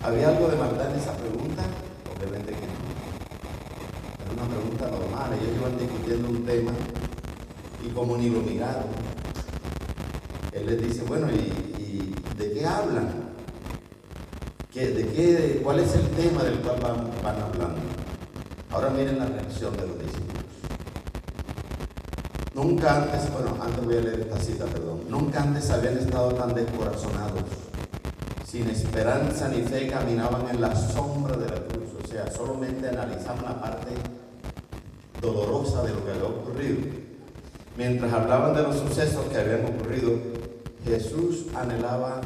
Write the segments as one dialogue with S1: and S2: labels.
S1: ¿Había algo de maldad en esa pregunta? Obviamente que no. Era una pregunta normal. Ellos iban discutiendo un tema y como ni lo miraron, él les dice, bueno, ¿y de qué hablan? ¿Cuál es el tema del cual van hablando? Ahora miren la reacción de los discípulos. Nunca antes, antes voy a leer esta cita, perdón. Nunca antes habían estado tan descorazonados. Sin esperanza ni fe caminaban en la sombra de la cruz. O sea, solamente analizaban la parte dolorosa de lo que había ocurrido. Mientras hablaban de los sucesos que habían ocurrido, Jesús anhelaba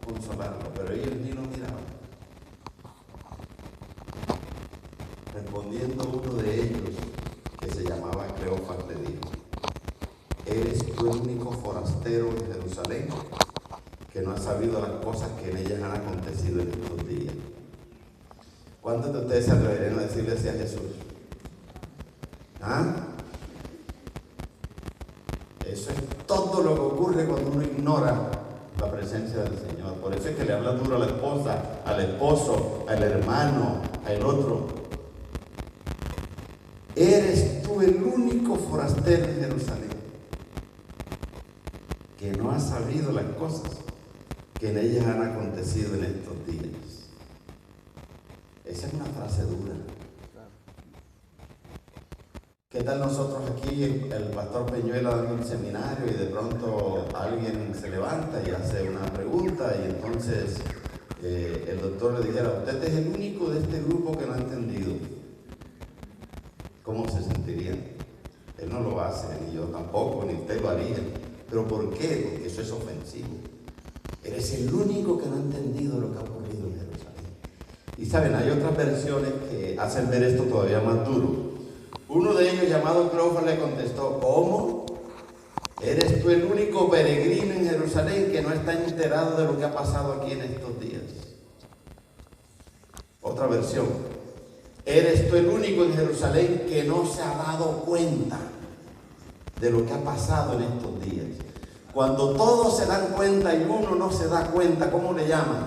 S1: consolarlo, pero ellos ni lo miraban. Respondiendo uno de ellos, que se llamaba Cleofas, le dijo: ¿eres tú el único forastero en Jerusalén que no ha sabido las cosas que en ellas han acontecido en estos días? ¿Cuántos de ustedes se atreverían a decirle así a Jesús? ¿Ah? Eso es todo lo que ocurre cuando uno ignora la presencia del Señor. Por eso es que le habla duro a la esposa, al esposo, al hermano, al otro. ¿Eres tú el único forastero en Jerusalén que no ha sabido las cosas que en ellas han acontecido en estos días? Esa es una frase dura. ¿Qué tal nosotros aquí, el pastor Peñuela dando un seminario y de pronto alguien se levanta y hace una pregunta y entonces el doctor le dijera: usted es el único de este grupo que no ha entendido? ¿Cómo se sentirían? Él no lo hace, ni yo tampoco, ni usted lo haría. ¿Pero por qué? Porque eso es ofensivo. Eres el único que no ha entendido lo que ha ocurrido en Jerusalén. Y saben, hay otras versiones que hacen ver esto todavía más duro. Uno de ellos, llamado Cleofas, le contestó: ¿cómo? ¿Eres tú el único peregrino en Jerusalén que no está enterado de lo que ha pasado aquí en estos días? Otra versión: ¿eres tú el único en Jerusalén que no se ha dado cuenta de lo que ha pasado en estos días? Cuando todos se dan cuenta y uno no se da cuenta, ¿cómo le llaman?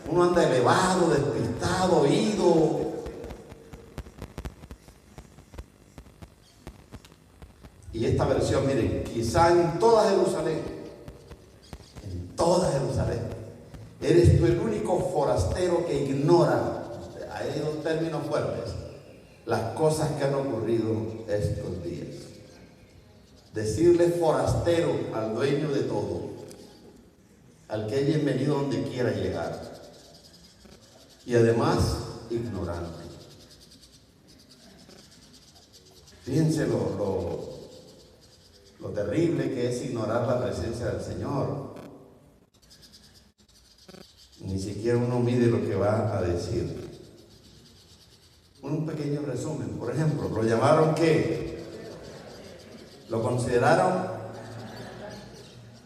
S1: Uno anda elevado, despistado, oído. Y esta versión, miren, quizá en toda Jerusalén, eres tú el único forastero que ignora, hay dos términos fuertes, las cosas que han ocurrido estos días. Decirle forastero al dueño de todo, al que es bienvenido donde quiera llegar, y además ignorante. Fíjense lo terrible que es ignorar la presencia del Señor. Ni siquiera uno mide lo que va a decir. Un pequeño resumen. Por ejemplo, lo llamaron ¿qué? Lo consideraron,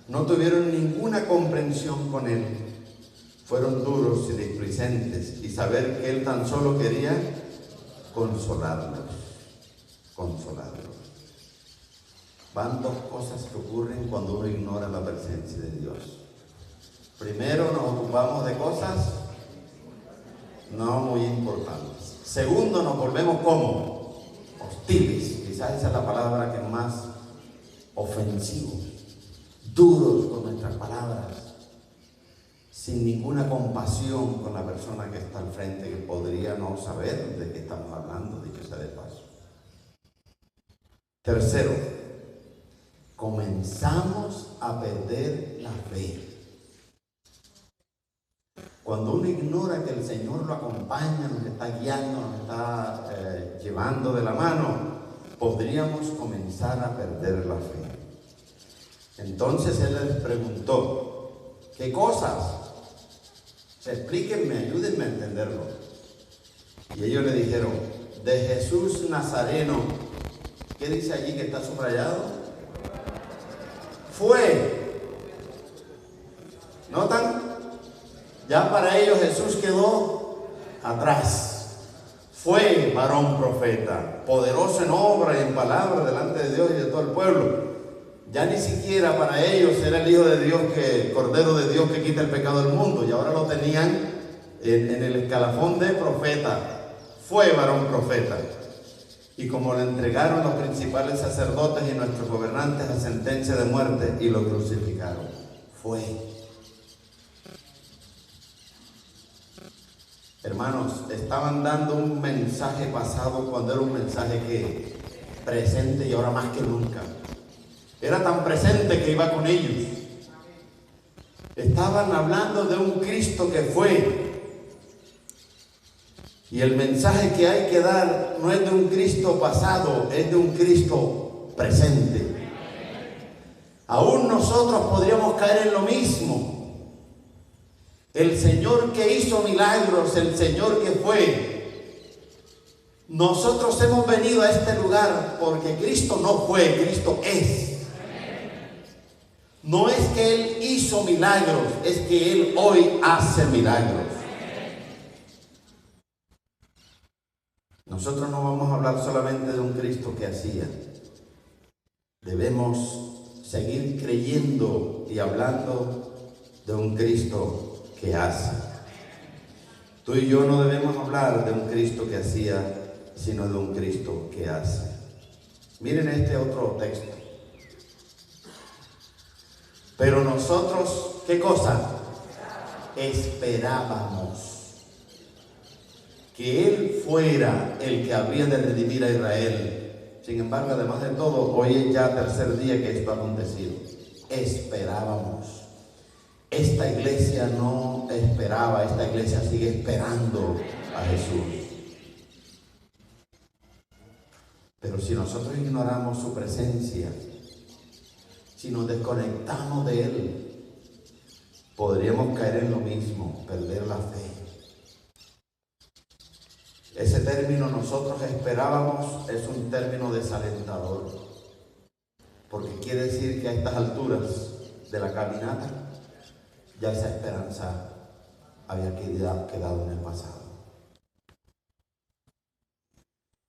S1: no tuvieron ninguna comprensión con él. Fueron duros y displicentes, y saber que él tan solo quería consolarlos. Van dos cosas que ocurren cuando uno ignora la presencia de Dios. Primero, nos ocupamos de cosas no muy importantes. Segundo, nos volvemos ¿cómo? Hostiles. Quizás esa es la palabra que es más ofensiva. Duros con nuestras palabras, sin ninguna compasión con la persona que está al frente, que podría no saber de qué estamos hablando, dicho sea de paso. Tercero, comenzamos a perder la fe. Cuando uno ignora que el Señor lo acompaña, nos está guiando, nos está llevando de la mano, podríamos comenzar a perder la fe. Entonces Él les preguntó: ¿qué cosas? Explíquenme, ayúdenme a entenderlo. Y ellos le dijeron: de Jesús Nazareno. ¿Qué dice allí que está subrayado? Fue. ¿Notan? Ya para ellos Jesús quedó atrás. Fue varón profeta, poderoso en obra y en palabra delante de Dios y de todo el pueblo. Ya ni siquiera para ellos era el Hijo de Dios, el Cordero de Dios que quita el pecado del mundo. Y ahora lo tenían en el escalafón de profeta, fue varón profeta. Y como le entregaron los principales sacerdotes y nuestros gobernantes a sentencia de muerte y lo crucificaron. Fue. Hermanos, estaban dando un mensaje pasado cuando era un mensaje que presente y ahora más que nunca. Era tan presente que iba con ellos. Estaban hablando de un Cristo que fue. Y el mensaje que hay que dar no es de un Cristo pasado, es de un Cristo presente. Aún nosotros podríamos caer en lo mismo. El Señor que hizo milagros, el Señor que fue. Nosotros hemos venido a este lugar porque Cristo no fue, Cristo es. No es que Él hizo milagros, es que Él hoy hace milagros. Nosotros no vamos a hablar solamente de un Cristo que hacía. Debemos seguir creyendo y hablando de un Cristo que hace. Tú y yo no debemos hablar de un Cristo que hacía, sino de un Cristo que hace. Miren este otro texto. Pero nosotros, ¿qué cosa? Esperábamos que Él fuera el que había de redimir a Israel. Sin embargo, además de todo, hoy es ya tercer día que esto ha acontecido. Esperábamos. Esta iglesia no esperaba, esta iglesia sigue esperando a Jesús. Pero si nosotros ignoramos su presencia, si nos desconectamos de Él, podríamos caer en lo mismo, perder la fe. Ese término nosotros esperábamos es un término desalentador, porque quiere decir que a estas alturas de la caminata ya esa esperanza había quedado en el pasado.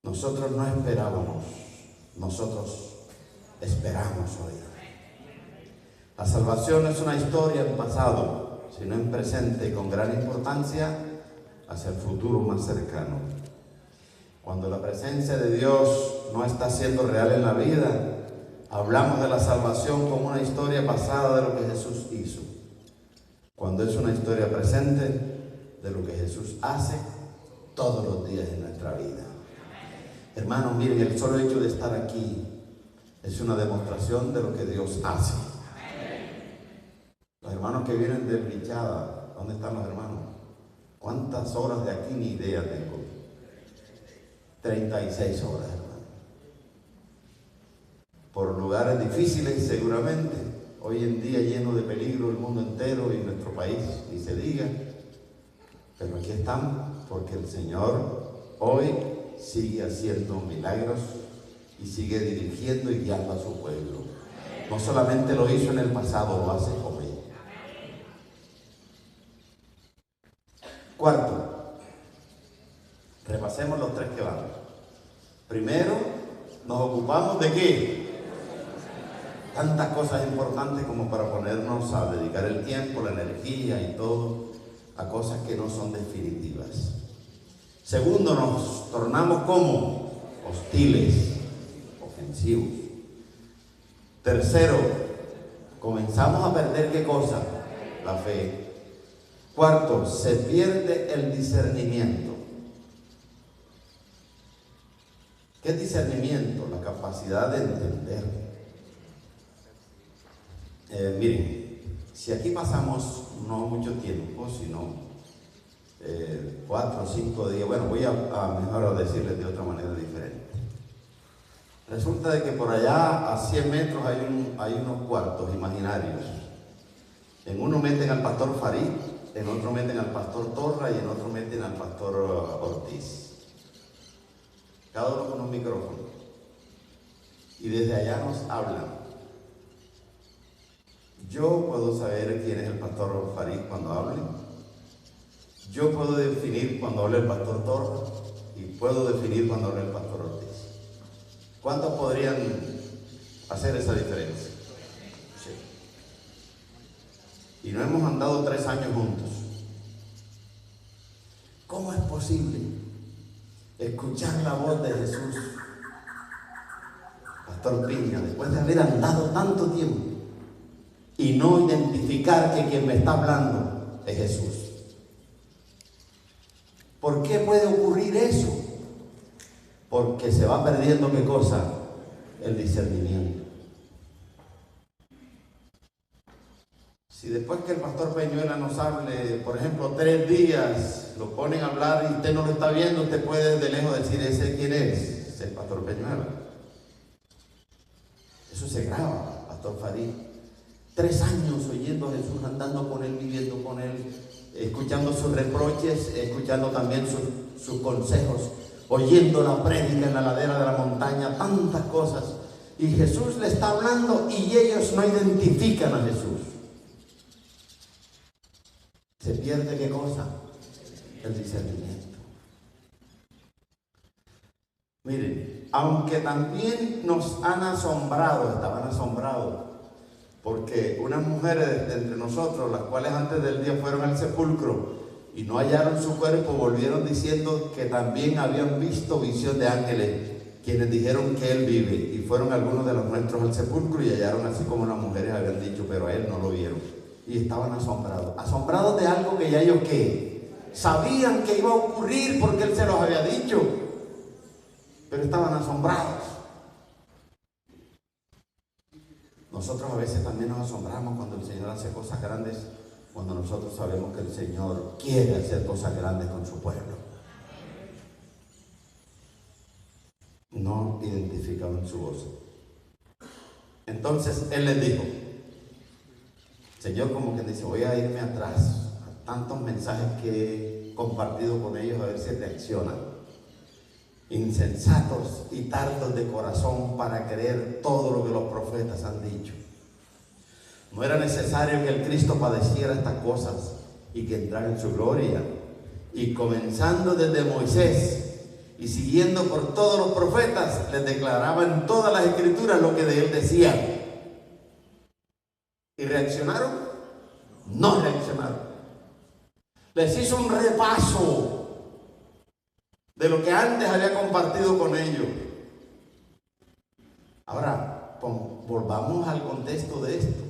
S1: Nosotros no esperábamos, nosotros esperamos hoy. La salvación no es una historia en pasado, sino en presente, con gran importancia hacia el futuro más cercano. Cuando la presencia de Dios no está siendo real en la vida, hablamos de la salvación como una historia pasada de lo que Jesús hizo. Cuando es una historia presente de lo que Jesús hace todos los días de nuestra vida. Hermanos, miren, el solo hecho de estar aquí es una demostración de lo que Dios hace. Los hermanos que vienen de Bichada, ¿dónde están los hermanos? ¿Cuántas horas de aquí? Ni idea tengo. 36 horas, hermano. Por lugares difíciles, seguramente. Hoy en día lleno de peligro el mundo entero y nuestro país, ni se diga. Pero aquí están porque el Señor hoy sigue haciendo milagros y sigue dirigiendo y guiando a su pueblo. No solamente lo hizo en el pasado, lo hace hoy. Cuarto, repasemos los tres que van. Primero, nos ocupamos de ¿qué? Tantas cosas importantes como para ponernos a dedicar el tiempo, la energía y todo a cosas que no son definitivas. Segundo, nos tornamos como hostiles, ofensivos. Tercero, comenzamos a perder ¿qué cosa? La fe. Cuarto, se pierde el discernimiento. ¿Qué es discernimiento? La capacidad de entender. Miren, si aquí pasamos no mucho tiempo, sino 4 o 5 días, bueno, voy a mejor decirles de otra manera diferente. Resulta de que por allá a 100 metros hay unos cuartos imaginarios. En uno meten al pastor Farid, en otro meten al pastor Torra y en otro meten al pastor Ortiz. Cada uno con un micrófono. Y desde allá nos hablan. Yo puedo saber quién es el pastor Farid cuando hable. Yo puedo definir cuando hable el pastor Torra y puedo definir cuando hable el pastor Ortiz. ¿Cuántos podrían hacer esa diferencia? Sí. Y no hemos andado 3 años juntos. ¿Cómo es posible escuchar la voz de Jesús? Pastor Piña, después de haber andado tanto tiempo y no identificar que quien me está hablando es Jesús. ¿Por qué puede ocurrir eso? Porque se va perdiendo, ¿qué cosa? El discernimiento. Si después que el pastor Peñuela nos hable, por ejemplo, 3 días, lo ponen a hablar y usted no lo está viendo, usted puede de lejos decir, ¿ese quién es? Es el pastor Peñuela. Eso se graba, pastor Farid. 3 años oyendo a Jesús, andando con él, viviendo con él, escuchando sus reproches, escuchando también sus consejos, oyendo la prédica en la ladera de la montaña, tantas cosas. Y Jesús le está hablando y ellos no identifican a Jesús. ¿Se pierde qué cosa? El discernimiento. Miren, aunque también nos han asombrado, estaban asombrados, porque unas mujeres de entre nosotros, las cuales antes del día fueron al sepulcro y no hallaron su cuerpo, volvieron diciendo que también habían visto visión de ángeles, quienes dijeron que él vive, y fueron algunos de los nuestros al sepulcro y hallaron así como las mujeres habían dicho, pero a él no lo vieron. Y estaban asombrados de algo que ya ellos ¿qué? Sabían que iba a ocurrir porque él se los había dicho, pero estaban asombrados. Nosotros a veces también nos asombramos cuando el Señor hace cosas grandes, cuando nosotros sabemos que el Señor quiere hacer cosas grandes con su pueblo. No identificaban su voz. Entonces Él les dijo, Señor, como que dice, voy a irme atrás a tantos mensajes que he compartido con ellos, a ver si reaccionan. Insensatos y tardos de corazón para creer todo lo que los profetas han dicho. No era necesario que el Cristo padeciera estas cosas y que entrara en su gloria. Y comenzando desde Moisés y siguiendo por todos los profetas, les declaraba en todas las escrituras lo que de él decían. ¿Y reaccionaron? No reaccionaron. Les hizo un repaso de lo que antes había compartido con ellos. Ahora, volvamos al contexto de esto.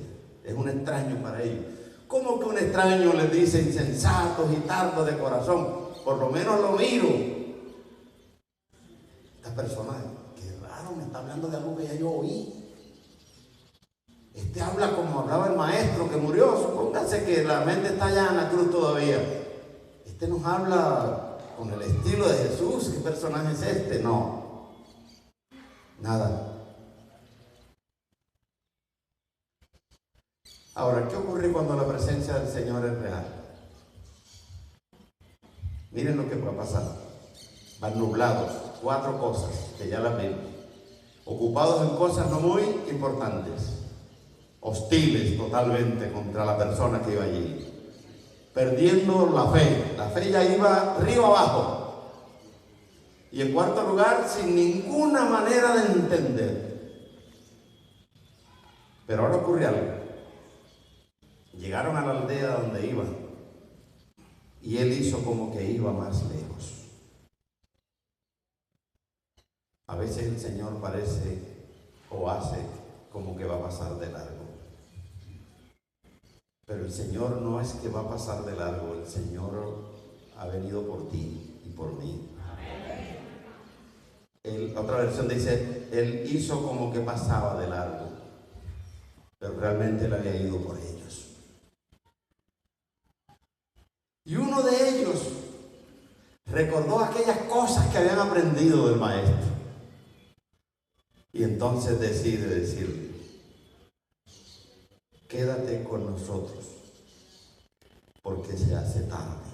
S1: Es un extraño para ellos. ¿Cómo que un extraño les dice insensatos y tardos de corazón? Por lo menos lo miro. Esta persona, qué raro, me está hablando de algo que ya yo oí. Este habla como hablaba el maestro que murió. Supóngase que la mente está allá en la cruz todavía. Este nos habla con el estilo de Jesús. ¿Qué personaje es este? No. Nada. Ahora, ¿qué ocurre cuando la presencia del Señor es real? Miren lo que va a pasar. Van nublados. 4 cosas que ya las vimos. Ocupados en cosas no muy importantes. Hostiles totalmente contra la persona que iba allí. Perdiendo la fe. La fe ya iba río abajo. Y en cuarto lugar, sin ninguna manera de entender. Pero ahora ocurre algo. Llegaron a la aldea donde iban. Y él hizo como que iba más lejos. A veces el Señor parece o hace como que va a pasar de largo. Pero el Señor no es que va a pasar de largo, el Señor ha venido por ti y por mí. Otra versión dice, Él hizo como que pasaba de largo, pero realmente Él había ido por ellos. Y uno de ellos recordó aquellas cosas que habían aprendido del Maestro. Y entonces decide decirle, quédate con nosotros, porque se hace tarde.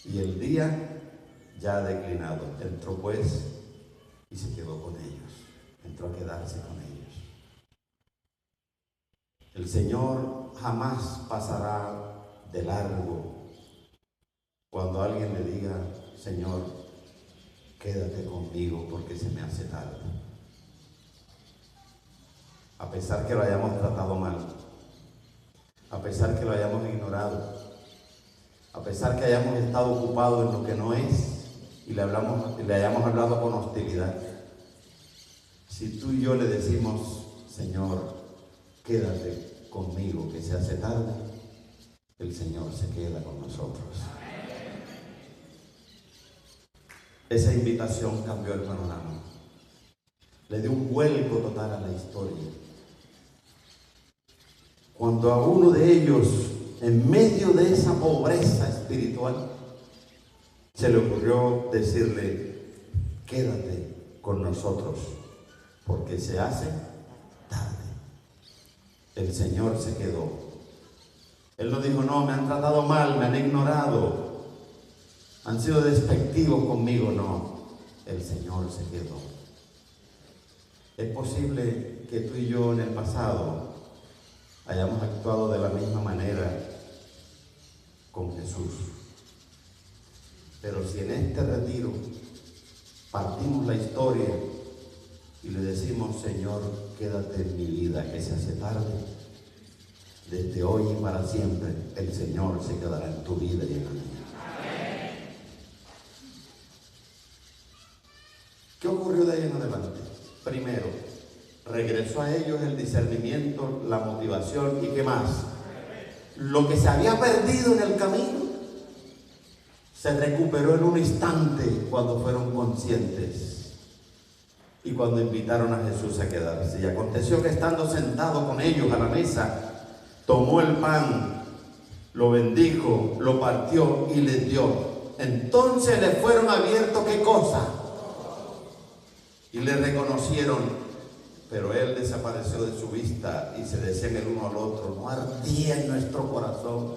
S1: Y el día ya ha declinado. Entró pues y se quedó con ellos. Entró a quedarse con ellos. El Señor jamás pasará de largo cuando alguien le diga, Señor, quédate conmigo porque se me hace tarde. A pesar que lo hayamos tratado mal, a pesar que lo hayamos ignorado, a pesar pesar que hayamos estado ocupados en lo que no es y le hayamos hablado con hostilidad, si tú y yo le decimos, Señor, quédate conmigo que se hace tarde, el Señor se queda con nosotros. Esa invitación cambió el panorama. Le dio un vuelco total a la historia. Cuando a uno de ellos, en medio de esa pobreza espiritual, se le ocurrió decirle, quédate con nosotros, porque se hace tarde. El Señor se quedó. Él no dijo, no, me han tratado mal, me han ignorado, han sido despectivos conmigo. No, el Señor se quedó. Es posible que tú y yo en el pasado hayamos actuado de la misma manera con Jesús. Pero si en este retiro partimos la historia y le decimos, Señor, quédate en mi vida, que se hace tarde, desde hoy y para siempre, el Señor se quedará en tu vida y en la mía. ¿Qué ocurrió de ahí en adelante? Primero, regresó a ellos el discernimiento, la motivación y ¿qué más? Lo que se había perdido en el camino se recuperó en un instante cuando fueron conscientes y cuando invitaron a Jesús a quedarse. Y aconteció que estando sentado con ellos a la mesa, tomó el pan, lo bendijo, lo partió y les dio. Entonces le fueron abiertos ¿qué cosa? Y le reconocieron, pero él desapareció de su vista y se decían el uno al otro, ¿no ardía en nuestro corazón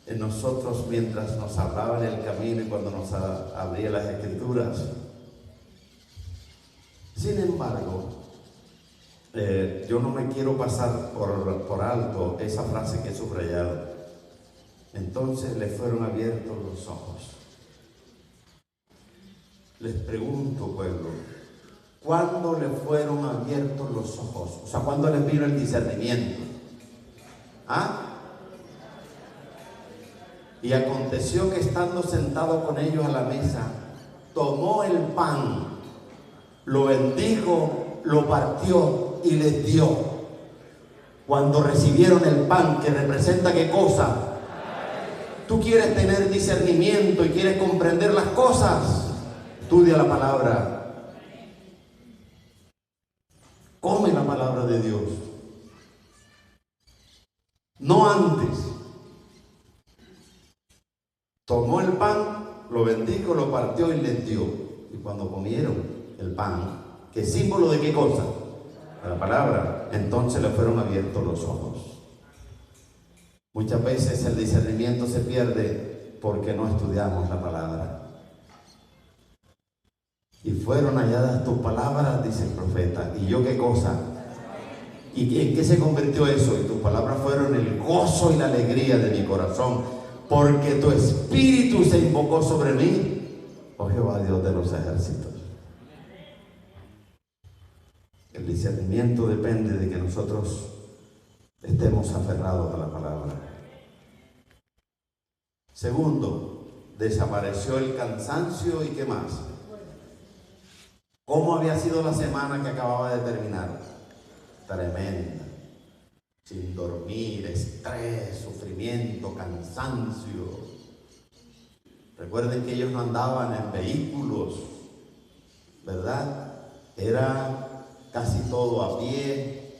S1: en nosotros mientras nos hablaba en el camino y cuando nos abría las Escrituras? Sin embargo, yo no me quiero pasar por alto esa frase que he subrayado. Entonces le fueron abiertos los ojos. Les pregunto, pueblo, ¿cuándo le fueron abiertos los ojos? O sea, ¿cuándo les vino el discernimiento? ¿Ah? Y aconteció que estando sentado con ellos a la mesa, tomó el pan, lo bendijo, lo partió y les dio. Cuando recibieron el pan, que representa ¿qué cosa? Tú quieres tener discernimiento y quieres comprender las cosas, estudia la palabra. Come la palabra de Dios. No antes. Tomó el pan, lo bendijo, lo partió y les dio. Y cuando comieron el pan, que es símbolo de qué cosa? De la palabra, entonces le fueron abiertos los ojos. Muchas veces el discernimiento se pierde porque no estudiamos la palabra. Y fueron halladas tus palabras, dice el profeta. ¿Y yo qué cosa? ¿Y en qué se convirtió eso? Y tus palabras fueron el gozo y la alegría de mi corazón, porque tu espíritu se invocó sobre mí, oh Jehová Dios de los ejércitos. El discernimiento depende de que nosotros estemos aferrados a la palabra. Segundo, desapareció el cansancio y ¿qué más? ¿Cómo había sido la semana que acababa de terminar? Tremenda. Sin dormir, estrés, sufrimiento, cansancio. Recuerden que ellos no andaban en vehículos, ¿verdad? Era casi todo a pie.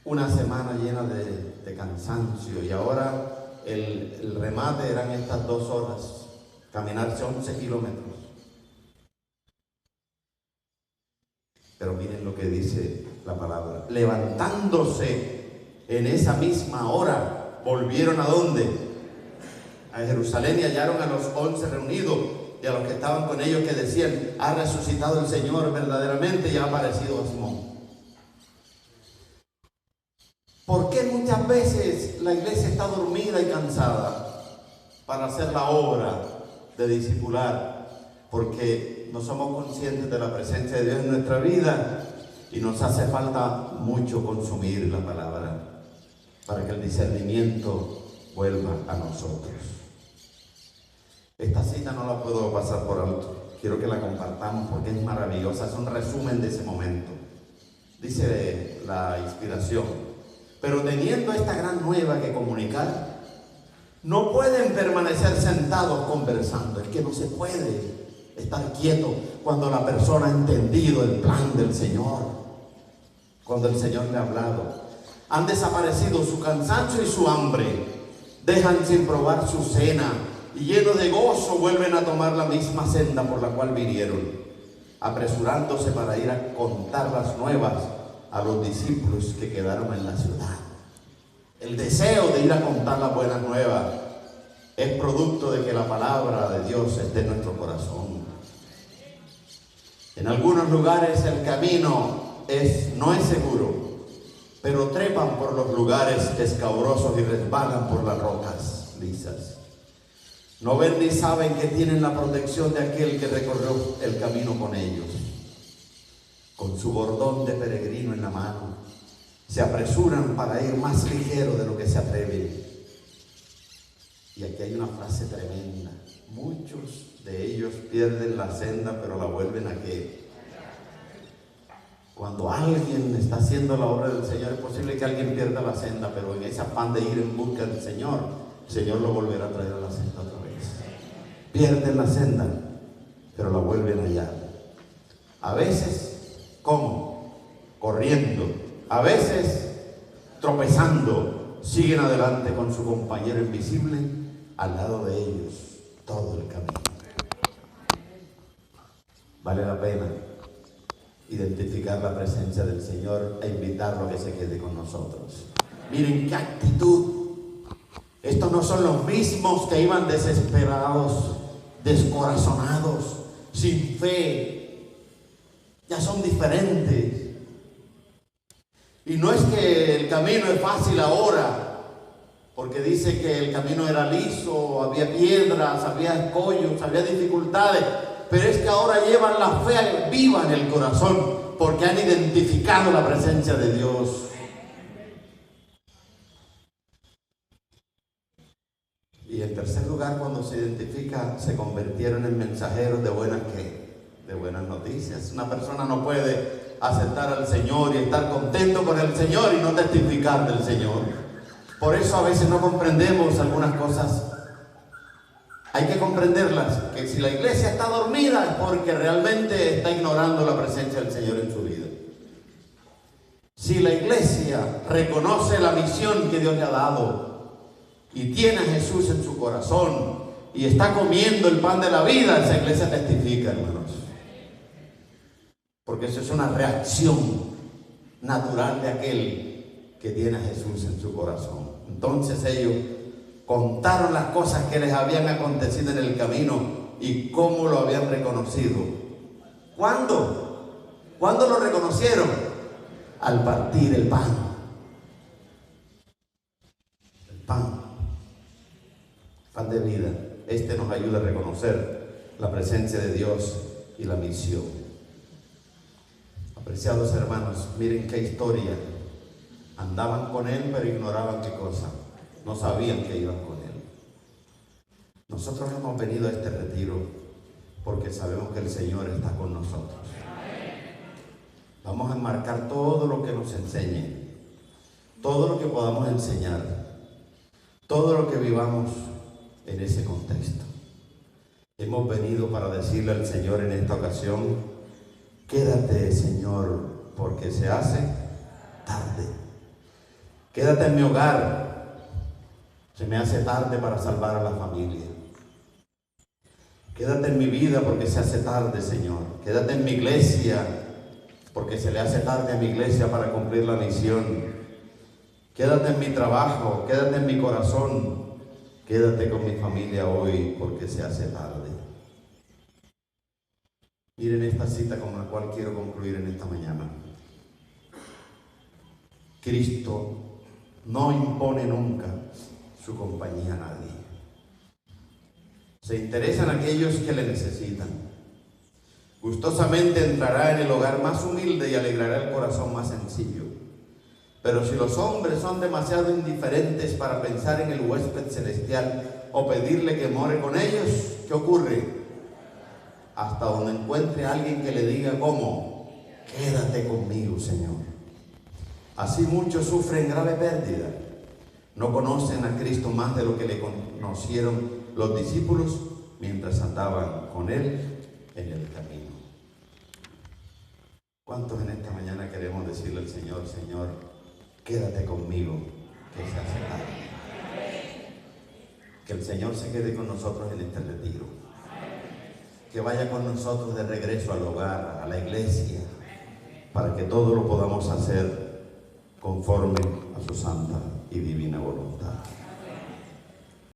S1: Una semana llena de cansancio. Y ahora el remate eran estas 2 horas. Caminarse 11 kilómetros. Pero miren lo que dice la palabra. Levantándose en esa misma hora, volvieron ¿a dónde? A Jerusalén, y hallaron a los 11 reunidos y a los que estaban con ellos, que decían, ha resucitado el Señor verdaderamente y ha aparecido a Simón. ¿Por qué muchas veces la iglesia está dormida y cansada para hacer la obra de discipular? Porque no somos conscientes de la presencia de Dios en nuestra vida y nos hace falta mucho consumir la palabra para que el discernimiento vuelva a nosotros. Esta cita no la puedo pasar por alto. Quiero que la compartamos porque es maravillosa. Es un resumen de ese momento. Dice la inspiración: pero teniendo esta gran nueva que comunicar, no pueden permanecer sentados conversando. Es que no se puede estar quieto cuando la persona ha entendido el plan del Señor, cuando el Señor le ha hablado. Han desaparecido su cansancio y su hambre, dejan sin probar su cena y llenos de gozo vuelven a tomar la misma senda por la cual vinieron, apresurándose para ir a contar las nuevas a los discípulos que quedaron en la ciudad. El deseo de ir a contar las buenas nuevas es producto de que la palabra de Dios esté en nuestro corazón. En algunos lugares el camino no es seguro, pero trepan por los lugares escabrosos y resbalan por las rocas lisas. No ven ni saben que tienen la protección de aquel que recorrió el camino con ellos. Con su bordón de peregrino en la mano, se apresuran para ir más ligero de lo que se atreven. Y aquí hay una frase tremenda: muchos de ellos pierden la senda, pero la vuelven a ¿qué? Cuando alguien está haciendo la obra del Señor, es posible que alguien pierda la senda, pero en ese afán de ir en busca del Señor, el Señor lo volverá a traer a la senda otra vez. Pierden la senda, pero la vuelven a hallar. A veces, ¿cómo? Corriendo. A veces, tropezando. Siguen adelante con su compañero invisible al lado de ellos todo el camino. Vale la pena identificar la presencia del Señor e invitarlo a que se quede con nosotros. Miren qué actitud. Estos no son los mismos que iban desesperados, descorazonados, sin fe. Ya son diferentes. Y no es que el camino es fácil ahora, porque dice que el camino era liso, había piedras, había escollos, había dificultades. Pero es que ahora llevan la fe viva en el corazón, porque han identificado la presencia de Dios. Y en tercer lugar, cuando se identifica, se convirtieron en mensajeros de buenas de buenas noticias. Una persona no puede aceptar al Señor y estar contento con el Señor y no testificar del Señor. Por eso a veces no comprendemos algunas cosas. Hay que comprenderlas, que si la iglesia está dormida es porque realmente está ignorando la presencia del Señor en su vida. Si la iglesia reconoce la misión que Dios le ha dado y tiene a Jesús en su corazón y está comiendo el pan de la vida, esa iglesia testifica, hermanos. Porque eso es una reacción natural de aquel que tiene a Jesús en su corazón. Entonces ellos contaron las cosas que les habían acontecido en el camino y cómo lo habían reconocido. ¿Cuándo? ¿Cuándo lo reconocieron? Al partir el pan. El pan. Pan de vida. Este nos ayuda a reconocer la presencia de Dios y la misión. Apreciados hermanos, miren qué historia. Andaban con Él, pero ignoraban qué cosa. No sabían que iban con Él. Nosotros hemos venido a este retiro porque sabemos que el Señor está con nosotros. Vamos a enmarcar todo lo que nos enseñe, todo lo que podamos enseñar, todo lo que vivamos en ese contexto. Hemos venido para decirle al Señor en esta ocasión: quédate, Señor, porque se hace tarde. Quédate en mi hogar. Se me hace tarde para salvar a la familia. Quédate en mi vida porque se hace tarde, Señor. Quédate en mi iglesia porque se le hace tarde a mi iglesia para cumplir la misión. Quédate en mi trabajo, quédate en mi corazón. Quédate con mi familia hoy porque se hace tarde. Miren esta cita con la cual quiero concluir en esta mañana. Cristo no impone nunca su compañía a nadie. Se interesa en aquellos que le necesitan. Gustosamente entrará en el hogar más humilde y alegrará el corazón más sencillo. Pero si los hombres son demasiado indiferentes para pensar en el huésped celestial o pedirle que more con ellos, ¿qué ocurre? Hasta donde encuentre a alguien que le diga ¿cómo? Quédate conmigo, Señor. Así muchos sufren grave pérdida. No conocen a Cristo más de lo que le conocieron los discípulos mientras andaban con Él en el camino. ¿Cuántos en esta mañana queremos decirle al Señor, Señor, quédate conmigo, que se hace tarde? Que el Señor se quede con nosotros en este retiro. Que vaya con nosotros de regreso al hogar, a la iglesia, para que todo lo podamos hacer conforme a su santa y divina voluntad.